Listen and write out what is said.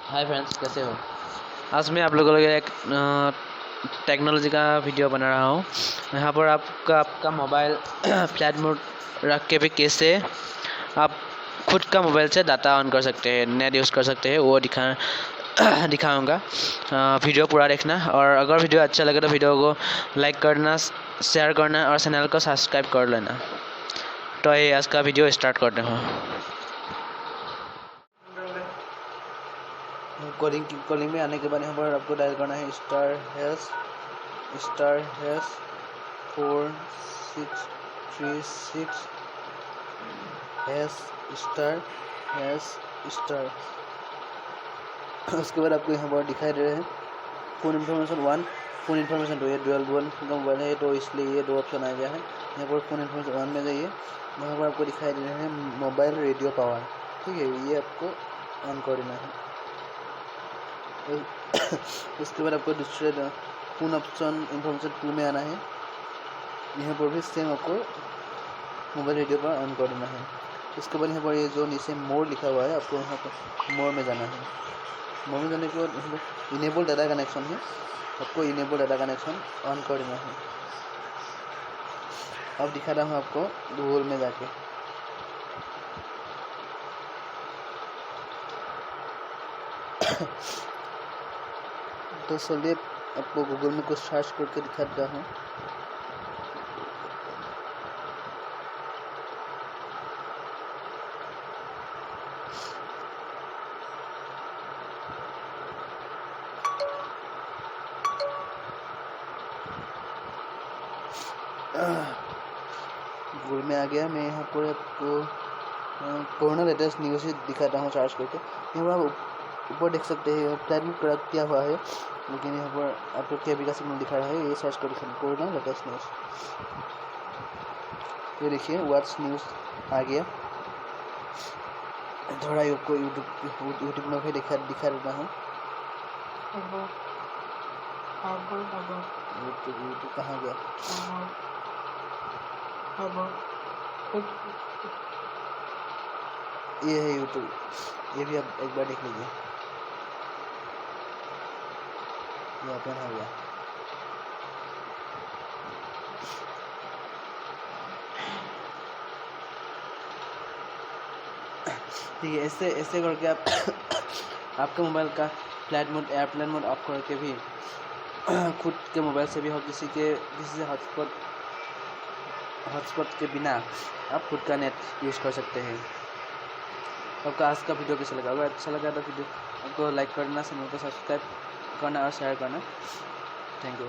Hi friends, कैसे हो। आज मैं आप लोगों के लिए एक टेक्नोलॉजी का वीडियो बना रहा हूँ। यहाँ पर आपका मोबाइल फ्लाइट मोड रख के भी कैसे आप खुद का मोबाइल से डाटा ऑन कर सकते हैं, नेट यूज़ कर सकते हैं, वो दिखाऊंगा। वीडियो पूरा देखना, और अगर वीडियो अच्छा लगे तो वीडियो को लाइक करना, शेयर करना और चैनल को सब्सक्राइब कर लेना। तो ये आज का वीडियो स्टार्ट करते हैं। कॉलिंग में आने के बाद यहाँ पर आपको डायल करना है *463##*. उसके बाद आपको यहाँ पर दिखाई दे रहे हैं फ़ोन इन्फॉर्मेशन 1, फ़ोन इन्फॉर्मेशन 2। ये डुअल का मोबाइल है तो इसलिए ये 2 ऑप्शन आ गया है। यहाँ पर फ़ोन इन्फॉर्मेशन 1 में जाइए, यहाँ पर आपको दिखाई दे रहे हैं मोबाइल रेडियो पावर। ठीक है, ये आपको ऑन कर देना है। उसके बाद आपको दूसरे फ़ोन ऑप्शन इन्फॉर्मेशन 2 में आना है। यहाँ पर भी सेम आपको मोबाइल रेडियो पर ऑन कर देना है। उसके बाद यहाँ पर ये जो नीचे मोर लिखा हुआ है, आपको यहाँ पर मोर में जाना है। मोर में जाने के बाद इनेबल डाटा कनेक्शन है, आपको इनेबल डाटा कनेक्शन ऑन कर देना है। अब दिखा रहा हूँ आपको गूगल में जाके। तो चलिए आपको गूगल में कुछ सर्च करके दिखाता हूँ। गूगल में आ गया। मैं यहाँ पर आपको कोरोना लेटेस्ट न्यूज़ दिखाता हूँ सर्च करके। यहाँ पर आप ऊपर देख सकते हैं फ्लाइट मोड कनेक्ट किया हुआ है, लेकिन यहाँ पर आपको क्या भी का सिग्नल दिखा रहा है। ये सर्च कर कोरोना लेटेस्ट न्यूज़, ये देखिए व्हाट्स न्यूज़ आ गया। थोड़ा आपको यूट्यूब में भी दिखा देता हूँ। यूट्यूब कहाँ गया? ये है यूट्यूब, ये भी आप एक बार देख लीजिए। ये ओपन हो गया। ठीक है, ऐसे करके आप आपके मोबाइल का flight mode, airplane mode of करके भी खुद के मोबाइल से भी हो किसी से हॉटस्पॉट के बिना आप खुद का नेट यूज़ कर सकते हैं। आपका आज का वीडियो कैसा लगा? अगर अच्छा लगा तो वीडियो आपको लाइक करना, चैनल को सब्सक्राइब करना और शेयर करना। Thank you.